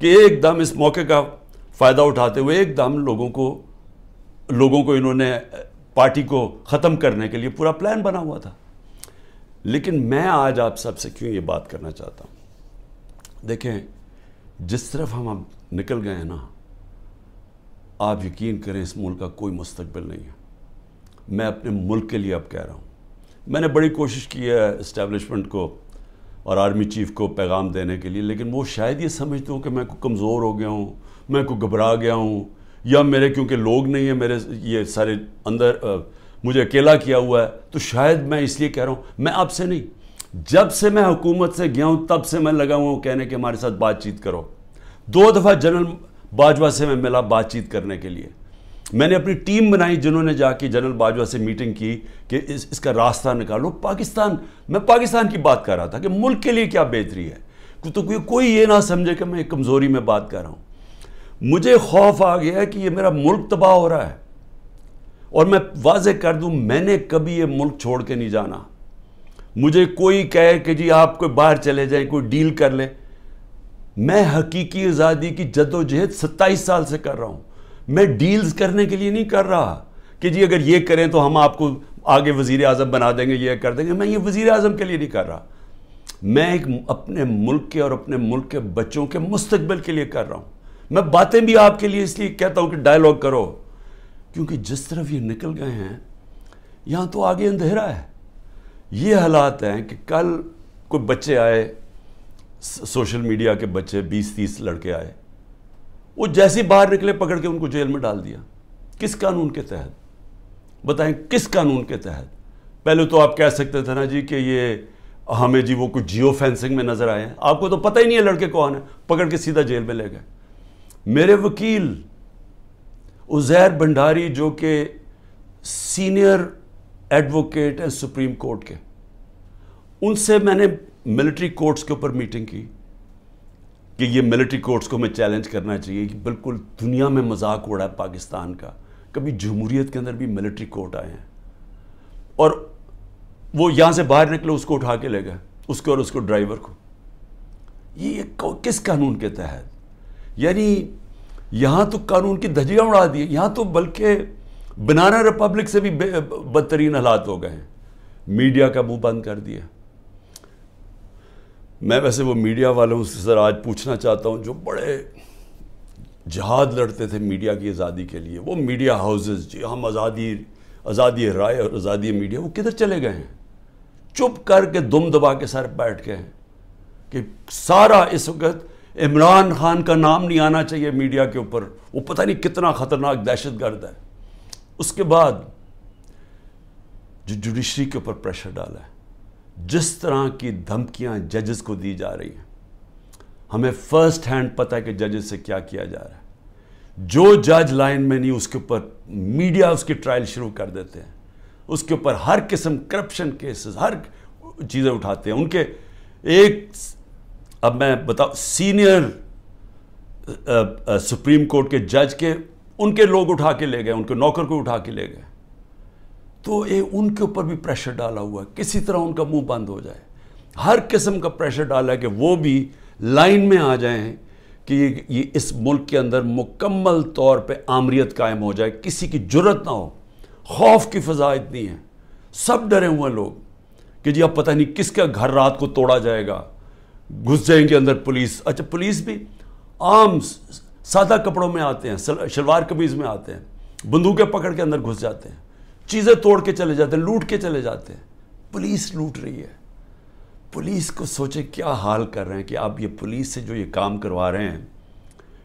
کہ ایک دم اس موقع کا فائدہ اٹھاتے ہوئے ایک دم لوگوں کو انہوں نے پارٹی کو ختم کرنے کے لیے پورا پلان بنا ہوا تھا. لیکن میں آج آپ سب سے کیوں یہ بات کرنا چاہتا ہوں, دیکھیں جس طرف ہم نکل گئے ہیں نا, آپ یقین کریں اس ملک کا کوئی مستقبل نہیں ہے. میں اپنے ملک کے لیے اب کہہ رہا ہوں, میں نے بڑی کوشش کی ہے اسٹیبلشمنٹ کو اور آرمی چیف کو پیغام دینے کے لیے, لیکن وہ شاید یہ سمجھتے ہوں کہ میں کو کمزور ہو گیا ہوں, میں کو گھبرا گیا ہوں, یا میرے کیونکہ لوگ نہیں ہیں میرے یہ سارے اندر, مجھے اکیلا کیا ہوا ہے, تو شاید میں اس لیے کہہ رہا ہوں. میں آپ سے نہیں, جب سے میں حکومت سے گیا ہوں تب سے میں لگا ہوں کہنے کہ ہمارے ساتھ بات چیت کرو. 2 دفعہ جنرل باجوہ سے میں ملا بات چیت کرنے کے لیے. میں نے اپنی ٹیم بنائی جنہوں نے جا کے جنرل باجوہ سے میٹنگ کی کہ اس کا راستہ نکالو. میں پاکستان کی بات کر رہا تھا کہ ملک کے لیے کیا بہتری ہے, تو کوئی یہ نہ سمجھے کہ میں کمزوری میں بات کر رہا ہوں. مجھے خوف آ گیا کہ یہ میرا ملک تباہ ہو رہا ہے, اور میں واضح کر دوں میں نے کبھی یہ ملک چھوڑ کے نہیں جانا. مجھے کوئی کہے کہ جی آپ کوئی باہر چلے جائیں, کوئی ڈیل کر لے, میں حقیقی آزادی کی جدوجہد 27 سال سے کر رہا ہوں. میں ڈیلز کرنے کے لیے نہیں کر رہا کہ جی اگر یہ کریں تو ہم آپ کو آگے وزیر اعظم بنا دیں گے, یہ کر دیں گے. میں یہ وزیر اعظم کے لیے نہیں کر رہا, میں ایک اپنے ملک کے اور اپنے ملک کے بچوں کے مستقبل کے لیے کر رہا ہوں. میں باتیں بھی آپ کے لیے اس لیے کہتا ہوں کہ ڈائیلاگ کرو, کیونکہ جس طرف یہ نکل گئے ہیں یہاں تو آگے اندھیرا ہے. یہ حالات ہیں کہ کل کوئی بچے آئے, سوشل میڈیا کے بچے 20-30 لڑکے آئے, وہ جیسے باہر نکلے پکڑ کے ان کو جیل میں ڈال دیا. کس قانون کے تحت بتائیں, کس قانون کے تحت؟ پہلے تو آپ کہہ سکتے تھے نا جی کہ یہ ہمیں جی وہ کچھ جیو فینسنگ میں نظر آئے ہیں, آپ کو تو پتہ ہی نہیں ہے لڑکے کون ہیں, پکڑ کے سیدھا جیل میں لے گئے. میرے وکیل عزیر بھنڈاری جو کہ سینئر ایڈوکیٹ ہیں سپریم کورٹ کے, ان سے میں نے ملٹری کورٹس کے اوپر میٹنگ کی کہ یہ ملٹری کورٹس کو ہمیں چیلنج کرنا چاہیے کہ بالکل دنیا میں مذاق اڑا ہے پاکستان کا, کبھی جمہوریت کے اندر بھی ملٹری کورٹ آئے ہیں, اور وہ یہاں سے باہر نکلے اس کو اٹھا کے لے گئے, اس کو اور اس کو ڈرائیور کو. یہ کس قانون کے تحت؟ یعنی یہاں تو قانون کی دھجیاں اڑا دی, یہاں تو بلکہ بنانا ریپبلک سے بھی بدترین حالات ہو گئے ہیں. میڈیا کا منہ بند کر دیا. میں ویسے وہ میڈیا والوں سے ذرا آج پوچھنا چاہتا ہوں جو بڑے جہاد لڑتے تھے میڈیا کی آزادی کے لیے, وہ میڈیا ہاؤسز, جی ہم آزادی رائے اور آزادی میڈیا, وہ کدھر چلے گئے ہیں؟ چپ کر کے دم دبا کے سر بیٹھ گئے ہیں کہ سارا اس وقت عمران خان کا نام نہیں آنا چاہیے میڈیا کے اوپر, وہ پتہ نہیں کتنا خطرناک دہشت گرد ہے. اس کے بعد جو جوڈیشری کے اوپر پریشر ڈالا ہے, جس طرح کی دھمکیاں ججز کو دی جا رہی ہیں, ہمیں فرسٹ ہینڈ پتہ ہے کہ ججز سے کیا کیا جا رہا ہے. جو جج لائن میں نہیں اس کے اوپر میڈیا اس کی ٹرائل شروع کر دیتے ہیں, اس کے اوپر ہر قسم کرپشن کیسز ہر چیزیں اٹھاتے ہیں. ان کے ایک اب میں بتاؤں سینئر سپریم کورٹ کے جج کے ان کے لوگ اٹھا کے لے گئے, ان کے نوکر کو اٹھا کے لے گئے. تو ان کے اوپر بھی پریشر ڈالا ہوا ہے, کسی طرح ان کا منہ بند ہو جائے. ہر قسم کا پریشر ڈالا ہے کہ وہ بھی لائن میں آ جائیں کہ یہ اس ملک کے اندر مکمل طور پہ آمریت قائم ہو جائے, کسی کی جرت نہ ہو. خوف کی فضا اتنی ہے, سب ڈرے ہوئے لوگ کہ جی اب پتہ نہیں کس کا گھر رات کو توڑا جائے گا, گھس جائیں گے اندر پولیس. اچھا پولیس بھی عام سادہ کپڑوں میں آتے ہیں, شلوار قمیض میں آتے ہیں, بندوقیں پکڑ کے اندر گھس جاتے ہیں, چیزیں توڑ کے چلے جاتے ہیں, لوٹ کے چلے جاتے ہیں. پولیس لوٹ رہی ہے. پولیس کو سوچیں کیا حال کر رہے ہیں کہ آپ یہ پولیس سے جو یہ کام کروا رہے ہیں,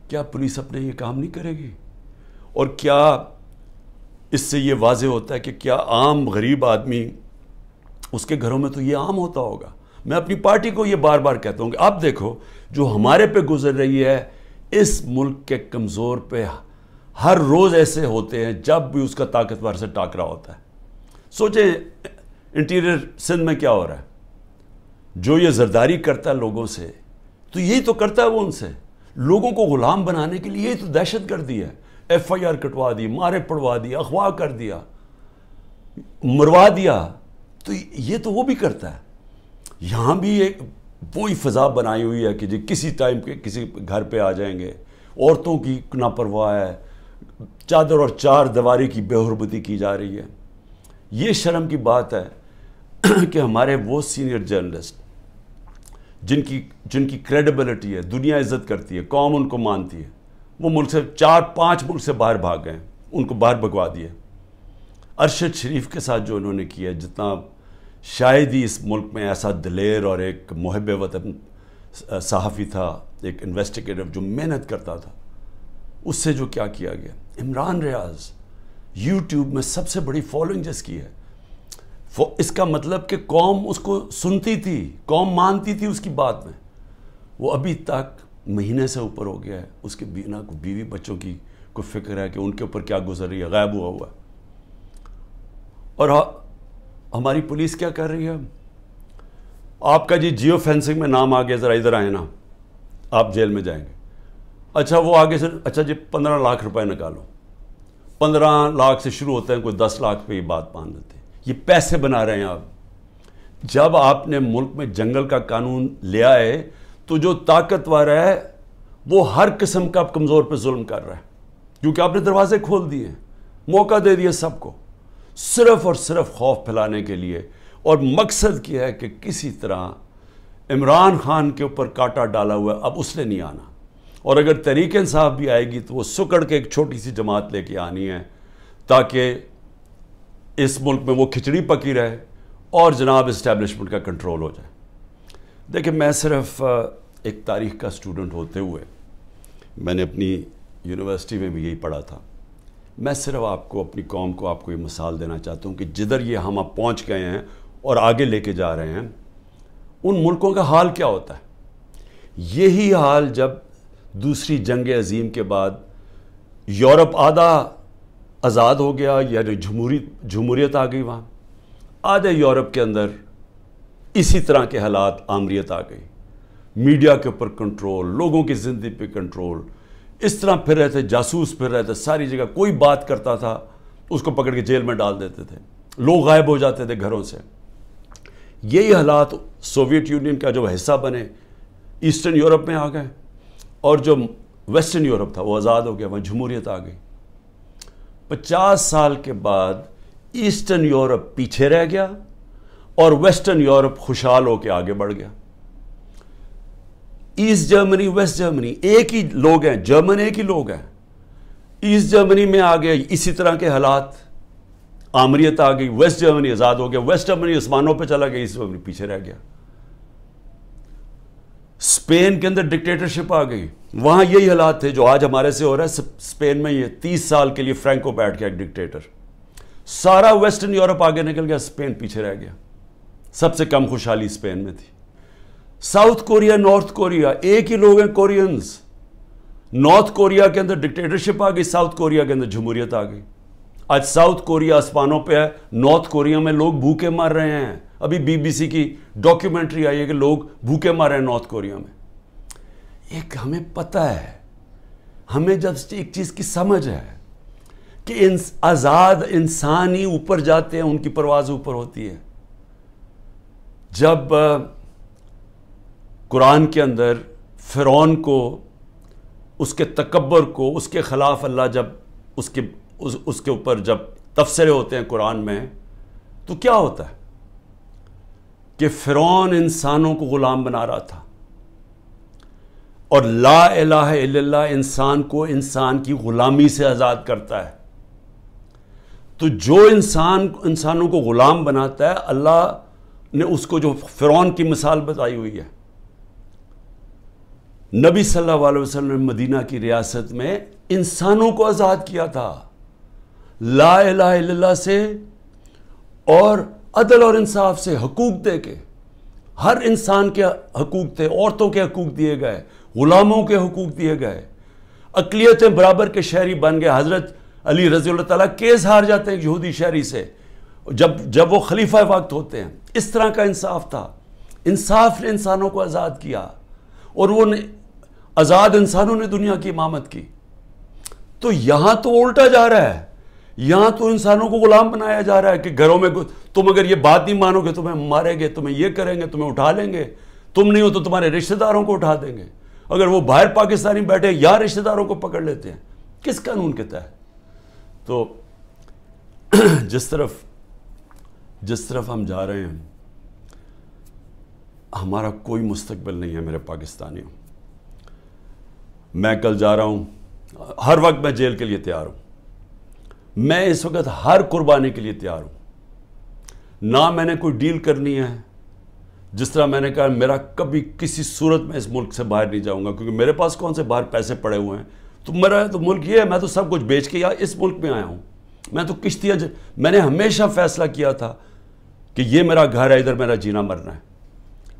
کیا پولیس اپنے یہ کام نہیں کرے گی؟ اور کیا اس سے یہ واضح ہوتا ہے کہ کیا عام غریب آدمی اس کے گھروں میں تو یہ عام ہوتا ہوگا. میں اپنی پارٹی کو یہ بار بار کہتا ہوں کہ آپ دیکھو جو ہمارے پہ گزر رہی ہے, اس ملک کے کمزور پہ ہر روز ایسے ہوتے ہیں جب بھی اس کا طاقتور سے ٹاکرا ہوتا ہے. سوچیں انٹیریئر سندھ میں کیا ہو رہا ہے, جو یہ زرداری کرتا ہے لوگوں سے, تو یہی تو کرتا ہے وہ ان سے, لوگوں کو غلام بنانے کے لیے. یہی تو دہشت گردی ہے. FIR کٹوا دی, مارے پڑوا دی, اغوا کر دیا, مروا دیا. تو یہ تو وہ بھی کرتا ہے. یہاں بھی ایک وہی فضا بنائی ہوئی ہے کہ جی کسی ٹائم کے کسی گھر پہ آ جائیں گے. عورتوں کی ناپرواہ ہے, چادر اور چار دیواری کی بے حرمتی کی جا رہی ہے. یہ شرم کی بات ہے کہ ہمارے وہ سینئر جرنلسٹ جن کی کریڈیبلٹی ہے, دنیا عزت کرتی ہے, قوم ان کو مانتی ہے, وہ ملک سے 4-5 ملک سے باہر بھاگ گئے, ان کو باہر بھگوا دیا. ارشد شریف کے ساتھ جو انہوں نے کیا, جتنا شاید ہی اس ملک میں ایسا دلیر اور ایک محب وطن صحافی تھا, ایک انویسٹیگیٹر جو محنت کرتا تھا, اس سے جو کیا کیا گیا. عمران ریاض یوٹیوب میں سب سے بڑی فالوئنگ جس کی ہے, اس کا مطلب کہ قوم اس کو سنتی تھی, قوم مانتی تھی اس کی بات میں. وہ ابھی تک مہینے سے اوپر ہو گیا ہے, اس کے بیوی بچوں کی کوئی فکر ہے کہ ان کے اوپر کیا گزر رہی ہے, غائب ہوا ہے. اور ہماری پولیس کیا کر رہی ہے, آپ کا جی جیو فینسنگ میں نام آ گیا, ذرا ادھر آئے نا, آپ جیل میں جائیں گے. اچھا وہ آگے سے, اچھا جی 15 لاکھ روپے نکالو. 15 لاکھ سے شروع ہوتے ہیں, کوئی 10 لاکھ پہ یہ بات مان لیتے ہیں. یہ پیسے بنا رہے ہیں آپ. جب آپ نے ملک میں جنگل کا قانون لیا ہے تو جو طاقتور ہے وہ ہر قسم کا کمزور پہ ظلم کر رہا ہے, کیونکہ آپ نے دروازے کھول دیے, موقع دے دیا سب کو, صرف اور صرف خوف پھیلانے کے لیے. اور مقصد کیا ہے کہ کسی طرح عمران خان کے اوپر کانٹا ڈالا ہوا ہے, اب اس نے نہیں آنا. اور اگر تحریک انصاف بھی آئے گی تو وہ سکڑ کے ایک چھوٹی سی جماعت لے کے آنی ہے, تاکہ اس ملک میں وہ کھچڑی پکی رہے اور جناب اسٹیبلشمنٹ کا کنٹرول ہو جائے. دیکھیں, میں صرف ایک تاریخ کا اسٹوڈنٹ ہوتے ہوئے, میں نے اپنی یونیورسٹی میں بھی یہی پڑھا تھا, میں صرف آپ کو, اپنی قوم کو, آپ کو یہ مثال دینا چاہتا ہوں کہ جدھر یہ ہم اب پہنچ گئے ہیں اور آگے لے کے جا رہے ہیں, ان ملکوں کا حال کیا ہوتا ہے. یہی حال جب دوسری جنگ عظیم کے بعد یورپ آدھا آزاد ہو گیا, یعنی جمہوریت آ گئی, وہاں آدھے یورپ کے اندر اسی طرح کے حالات, آمریت آ گئی, میڈیا کے اوپر کنٹرول, لوگوں کی زندگی پہ کنٹرول, اس طرح پھر رہے تھے, جاسوس پھر رہے تھے ساری جگہ. کوئی بات کرتا تھا اس کو پکڑ کے جیل میں ڈال دیتے تھے, لوگ غائب ہو جاتے تھے گھروں سے. یہی حالات سوویت یونین کا جو حصہ بنے ایسٹرن یورپ میں آ گئے, اور جو ویسٹرن یورپ تھا وہ آزاد ہو گیا, وہاں جمہوریت آ گئی. 50 سال کے بعد ایسٹرن یورپ پیچھے رہ گیا اور ویسٹرن یورپ خوشحال ہو کے آگے بڑھ گیا. ایسٹ جرمنی, ویسٹ جرمنی ایک ہی لوگ ہیں, جرمن ایک ہی لوگ ہیں. ایسٹ جرمنی میں آ گئے اسی طرح کے حالات, آمریت آ گئی, ویسٹ جرمنی آزاد ہو گیا, ویسٹ جرمنی آسمانوں پہ چلا گیا, ایسٹ جرمنی پیچھے رہ گیا. اسپین کے اندر ڈکٹیٹرشپ آ گئی, وہاں یہی حالات تھے جو آج ہمارے سے ہو رہا ہے. اسپین میں یہ 30 سال کے لیے فرینکو بیٹھ گیا ایک ڈکٹیٹر. سارا ویسٹرن یورپ آگے نکل گیا, اسپین پیچھے رہ گیا. سب سے کم خوشحالی اسپین میں تھی. ساؤتھ کوریا, نارتھ کوریا ایک ہی لوگ ہیں, کورینز. نارتھ کوریا کے اندر ڈکٹیٹرشپ آ گئی, ساؤتھ کوریا کے اندر جمہوریت آ گئی. آج ساؤتھ کوریا آسمانوں پہ ہے, نارتھ کوریا میں لوگ بھوکے مر رہے ہیں. ابھی BBC کی ڈاکیومنٹری آئی ہے کہ لوگ بھوکے مر رہے ہیں نارتھ کوریا میں. ایک ہمیں پتہ ہے, ہمیں جب ایک چیز کی سمجھ ہے کہ آزاد انسان ہی اوپر جاتے ہیں, ان کی پرواز اوپر ہوتی ہے. جب قرآن کے اندر فرعون کو, اس کے تکبر کو, اس کے خلاف اللہ جب اس کے اوپر جب تبصرے ہوتے ہیں قرآن میں, تو کیا ہوتا ہے کہ فرعون انسانوں کو غلام بنا رہا تھا, اور لا الہ الا اللہ انسان کو انسان کی غلامی سے آزاد کرتا ہے. تو جو انسانوں کو غلام بناتا ہے, اللہ نے اس کو جو فرعون کی مثال بتائی ہوئی ہے. نبی صلی اللہ علیہ وسلم نے مدینہ کی ریاست میں انسانوں کو آزاد کیا تھا لا الہ الا اللہ سے, اور عدل اور انصاف سے, حقوق دے کے. ہر انسان کے حقوق تھے, عورتوں کے حقوق دیے گئے, غلاموں کے حقوق دیے گئے, اقلیتیں برابر کے شہری بن گئے. حضرت علی رضی اللہ تعالیٰ کیس ہار جاتے ہیں یہودی شہری سے جب وہ خلیفہ وقت ہوتے ہیں. اس طرح کا انصاف تھا. انصاف نے انسانوں کو آزاد کیا, اور وہ آزاد انسانوں نے دنیا کی امامت کی. تو یہاں تو الٹا جا رہا ہے, یہاں تو انسانوں کو غلام بنایا جا رہا ہے کہ گھروں میں تم اگر یہ بات نہیں مانو گے تمہیں ماریں گے, تمہیں یہ کریں گے, تمہیں اٹھا لیں گے, تم نہیں ہو تو تمہارے رشتہ داروں کو اٹھا دیں گے. اگر وہ باہر پاکستانی بیٹھے یا رشتہ داروں کو پکڑ لیتے ہیں, کس قانون کے تحت؟ تو جس طرف ہم جا رہے ہیں, ہمارا کوئی مستقبل نہیں ہے میرے پاکستانیوں. میں کل جا رہا ہوں, ہر وقت میں جیل کے لیے تیار ہوں. میں اس وقت ہر قربانی کے لیے تیار ہوں. نہ میں نے کوئی ڈیل کرنی ہے. جس طرح میں نے کہا, میرا کبھی کسی صورت میں اس ملک سے باہر نہیں جاؤں گا, کیونکہ میرے پاس کون سے باہر پیسے پڑے ہوئے ہیں. تو میرا تو ملک یہ ہے, میں تو سب کچھ بیچ کے اس ملک میں آیا ہوں. میں تو کشتیاں, میں نے ہمیشہ فیصلہ کیا تھا کہ یہ میرا گھر ہے, ادھر میرا جینا مرنا ہے.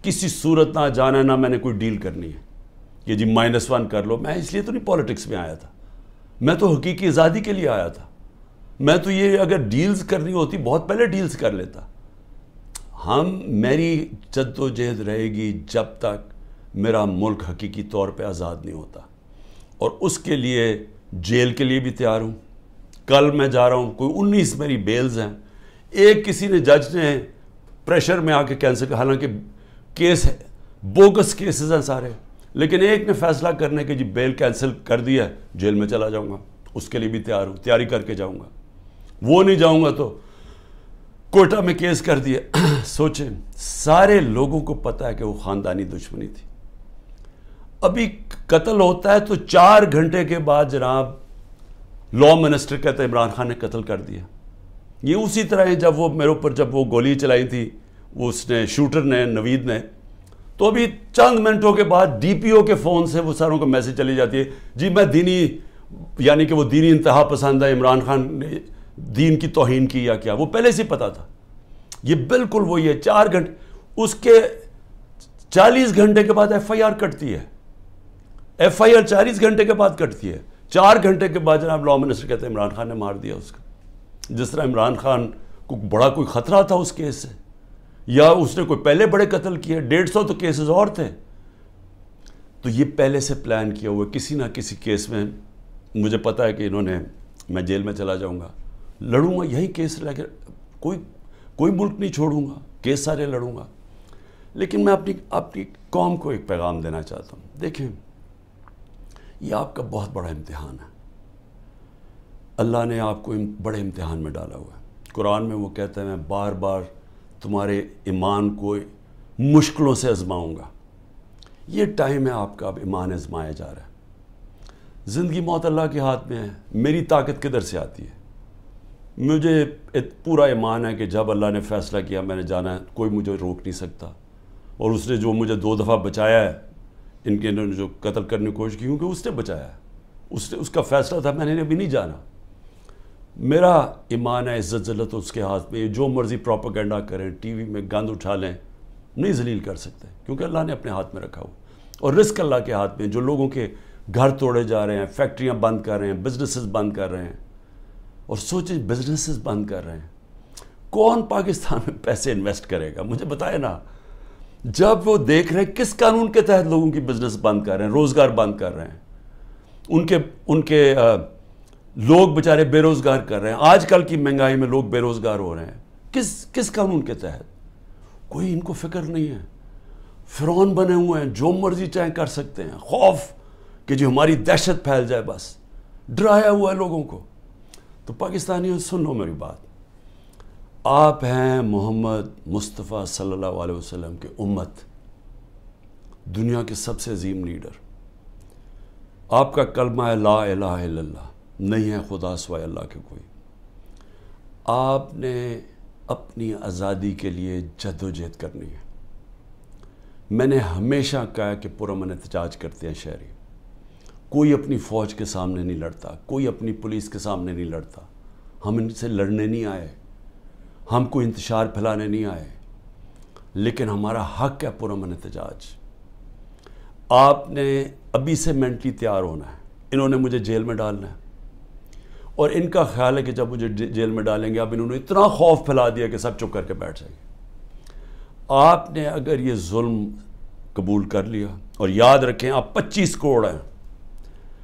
کسی صورت نہ جانا ہے, نہ میں نے کوئی ڈیل کرنی ہے کہ جی -1 کر لو. میں اس لیے تو نہیں پالیٹکس میں آیا تھا, میں تو حقیقی آزادی کے لیے آیا تھا. میں تو یہ اگر ڈیلز کرنی ہوتی بہت پہلے ڈیلز کر لیتا. میری جد و جہد رہے گی جب تک میرا ملک حقیقی طور پہ آزاد نہیں ہوتا. اور اس کے لیے جیل کے لیے بھی تیار ہوں. کل میں جا رہا ہوں, کوئی 19 میری بیلز ہیں. ایک کسی نے جج نے پریشر میں آ کے کینسل کیا, حالانکہ کیس ہے, بوگس کیسز ہیں سارے, لیکن ایک نے فیصلہ کرنے کے جی بیل کینسل کر دیا, جیل میں چلا جاؤں گا. اس کے لیے بھی تیار ہوں, تیاری کر کے جاؤں گا. وہ نہیں جاؤں گا تو کوئٹہ میں کیس کر دیا. سوچیں, سارے لوگوں کو پتہ ہے کہ وہ خاندانی دشمنی تھی. ابھی قتل ہوتا ہے تو 4 گھنٹے کے بعد جناب لا منسٹر کہتے ہیں عمران خان نے قتل کر دیا. یہ اسی طرح ہے جب وہ میرے اوپر جب وہ گولی چلائی تھی, وہ اس نے شوٹر نے, نوید نے, تو ابھی چند منٹوں کے بعد ڈی پی او کے فون سے وہ ساروں کو میسج چلی جاتی ہے, جی میں دینی, یعنی کہ وہ دینی انتہا پسند ہے, عمران خان نے دین کی توہین کی یا کیا. وہ پہلے سے پتا تھا. یہ بالکل وہی ہے. 4 گھنٹے, اس کے 40 گھنٹے کے بعد ایف آئی آر کٹتی ہے. ایف آئی آر 40 گھنٹے کے بعد کٹتی ہے. 4 گھنٹے کے بعد جناب لا منسٹر کہتے ہیں عمران خان نے مار دیا اس کا. جس طرح عمران خان کو بڑا کوئی خطرہ تھا اس کیس سے, یا اس نے کوئی پہلے بڑے قتل کیے, 150 تو کیسز اور تھے. تو یہ پہلے سے پلان کیا ہوا, کسی نہ کسی کیس میں مجھے پتا ہے کہ انہوں نے, میں جیل میں چلا جاؤں گا, لڑوں گا یہی کیس لے کے, کوئی ملک نہیں چھوڑوں گا, کیس سارے لڑوں گا. لیکن میں اپنی قوم کو ایک پیغام دینا چاہتا ہوں. دیکھیں, یہ آپ کا بہت بڑا امتحان ہے. اللہ نے آپ کو بڑے امتحان میں ڈالا ہوا ہے. قرآن میں وہ کہتا ہے, میں بار بار تمہارے ایمان کو مشکلوں سے آزماؤں گا. یہ ٹائم ہے آپ کا, اب ایمان آزمایا جا رہا ہے. زندگی موت اللہ کے ہاتھ میں ہے. میری طاقت کدھر سے آتی ہے؟ مجھے پورا ایمان ہے کہ جب اللہ نے فیصلہ کیا میں نے جانا ہے, کوئی مجھے روک نہیں سکتا. اور اس نے جو مجھے 2 دفعہ بچایا ہے, ان کے انہوں نے جو قتل کرنے کی کوشش کی, کیونکہ اس نے بچایا ہے, اس کا فیصلہ تھا, میں نے ابھی نہیں جانا. میرا ایمان ہے, عزت ذلت اس کے ہاتھ میں. جو مرضی پروپیگنڈا کریں, ٹی وی میں گند اٹھا لیں, نہیں ذلیل کر سکتے, کیونکہ اللہ نے اپنے ہاتھ میں رکھا ہوا. اور رزق اللہ کے ہاتھ میں. جو لوگوں کے گھر توڑے جا رہے ہیں, فیکٹریاں بند کر رہے ہیں, بزنسز بند کر رہے ہیں, اور سوچیں بزنسز بند کر رہے ہیں, کون پاکستان میں پیسے انویسٹ کرے گا؟ مجھے بتائے نا. جب وہ دیکھ رہے ہیں کس قانون کے تحت لوگوں کی بزنس بند کر رہے ہیں, روزگار بند کر رہے ہیں, ان کے لوگ بیچارے بے روزگار کر رہے ہیں. آج کل کی مہنگائی میں لوگ بے روزگار ہو رہے ہیں, کس قانون کے تحت؟ کوئی ان کو فکر نہیں ہے. فرعون بنے ہوئے ہیں, جو مرضی چاہیں کر سکتے ہیں. خوف کہ جو ہماری دہشت پھیل جائے, بس ڈرایا ہوا ہے لوگوں کو. تو پاکستانیوں سن لو میری بات. آپ ہیں محمد مصطفیٰ صلی اللہ علیہ وسلم کے امت, دنیا کے سب سے عظیم لیڈر. آپ کا کلمہ ہے لا الہ الا اللہ, نہیں ہے خدا سوائے اللہ کے کوئی. آپ نے اپنی آزادی کے لیے جد و جہد کرنی ہے. میں نے ہمیشہ کہا کہ پرامن احتجاج کرتے ہیں شہری. کوئی اپنی فوج کے سامنے نہیں لڑتا, کوئی اپنی پولیس کے سامنے نہیں لڑتا. ہم ان سے لڑنے نہیں آئے, ہم کوئی انتشار پھیلانے نہیں آئے, لیکن ہمارا حق ہے پرامن احتجاج. آپ نے ابھی سے مینٹلی تیار ہونا ہے. انہوں نے مجھے جیل میں ڈالنا ہے, اور ان کا خیال ہے کہ جب مجھے جیل میں ڈالیں گے, اب انہوں نے اتنا خوف پھیلا دیا کہ سب چپ کر کے بیٹھ جائیں گے. آپ نے اگر یہ ظلم قبول کر لیا, اور یاد رکھیں آپ 25 کروڑ ہیں,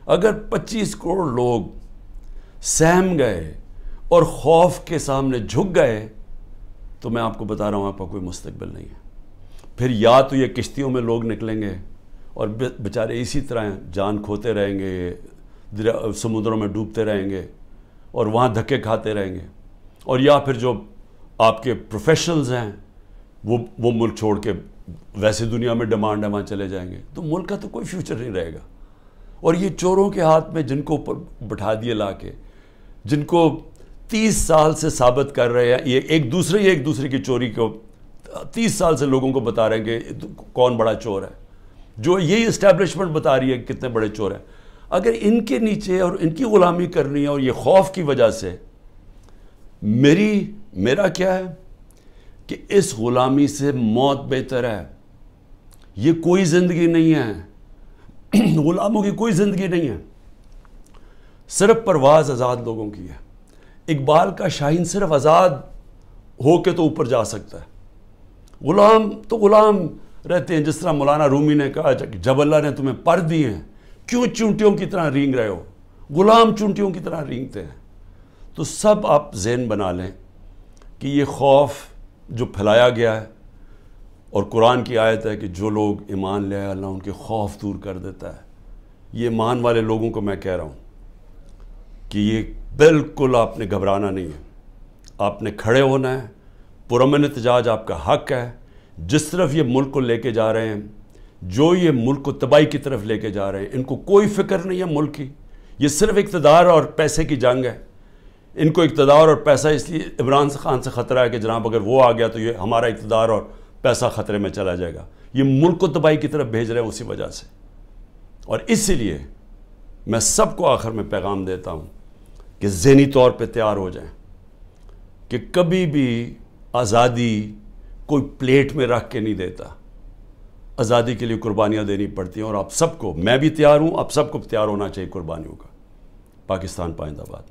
اگر 25 کروڑ لوگ سہم گئے اور خوف کے سامنے جھک گئے, تو میں آپ کو بتا رہا ہوں آپ کا کوئی مستقبل نہیں ہے. پھر یا تو یہ کشتیوں میں لوگ نکلیں گے اور بیچارے اسی طرح جان کھوتے رہیں گے، سمندروں میں ڈوبتے رہیں گے اور وہاں دھکے کھاتے رہیں گے، اور یا پھر جو آپ کے پروفیشنلز ہیں وہ ملک چھوڑ کے ویسے دنیا میں ڈیمانڈ ہے وہاں چلے جائیں گے، تو ملک کا تو کوئی فیوچر نہیں رہے گا۔ اور یہ چوروں کے ہاتھ میں جن کو بٹھا دیے لا کے، جن کو 30 سال سے ثابت کر رہے ہیں، یہ ایک دوسرے کی چوری کو 30 سال سے لوگوں کو بتا رہے ہیں کہ کون بڑا چور ہے، جو یہی اسٹیبلشمنٹ بتا رہی ہے کہ کتنے بڑے چور ہیں۔ اگر ان کے نیچے اور ان کی غلامی کرنی ہے اور یہ خوف کی وجہ سے، میرا کیا ہے کہ اس غلامی سے موت بہتر ہے۔ یہ کوئی زندگی نہیں ہے، غلاموں کی کوئی زندگی نہیں ہے، صرف پرواز آزاد لوگوں کی ہے۔ اقبال کا شاہین صرف آزاد ہو کے تو اوپر جا سکتا ہے، غلام تو غلام رہتے ہیں۔ جس طرح مولانا رومی نے کہا کہ جب اللہ نے تمہیں پر دیے ہیں کیوں چونٹیوں کی طرح رینگ رہے ہو، غلام چونٹیوں کی طرح رینگتے ہیں۔ تو سب آپ ذہن بنا لیں کہ یہ خوف جو پھیلایا گیا ہے، اور قرآن کی آیت ہے کہ جو لوگ ایمان لے آئے اللہ ان کے خوف دور کر دیتا ہے۔ یہ ایمان والے لوگوں کو میں کہہ رہا ہوں کہ یہ بالکل آپ نے گھبرانا نہیں ہے، آپ نے کھڑے ہونا ہے، پرامن احتجاج آپ کا حق ہے۔ جس طرف یہ ملک کو لے کے جا رہے ہیں، جو یہ ملک کو تباہی کی طرف لے کے جا رہے ہیں، ان کو کوئی فکر نہیں ہے ملک کی، یہ صرف اقتدار اور پیسے کی جنگ ہے۔ ان کو اقتدار اور پیسہ اس لیے عمران خان سے خطرہ ہے کہ جناب اگر وہ آ گیا تو یہ ہمارا اقتدار اور پیسہ خطرے میں چلا جائے گا۔ یہ ملک کو تباہی کی طرف بھیج رہے ہیں اسی وجہ سے۔ اور اسی لیے میں سب کو آخر میں پیغام دیتا ہوں کہ ذہنی طور پہ تیار ہو جائیں کہ کبھی بھی آزادی کوئی پلیٹ میں رکھ کے نہیں دیتا، آزادی کے لیے قربانیاں دینی پڑتی ہیں، اور آپ سب کو، میں بھی تیار ہوں، آپ سب کو تیار ہونا چاہیے قربانیوں کا۔ پاکستان پائندہ باد۔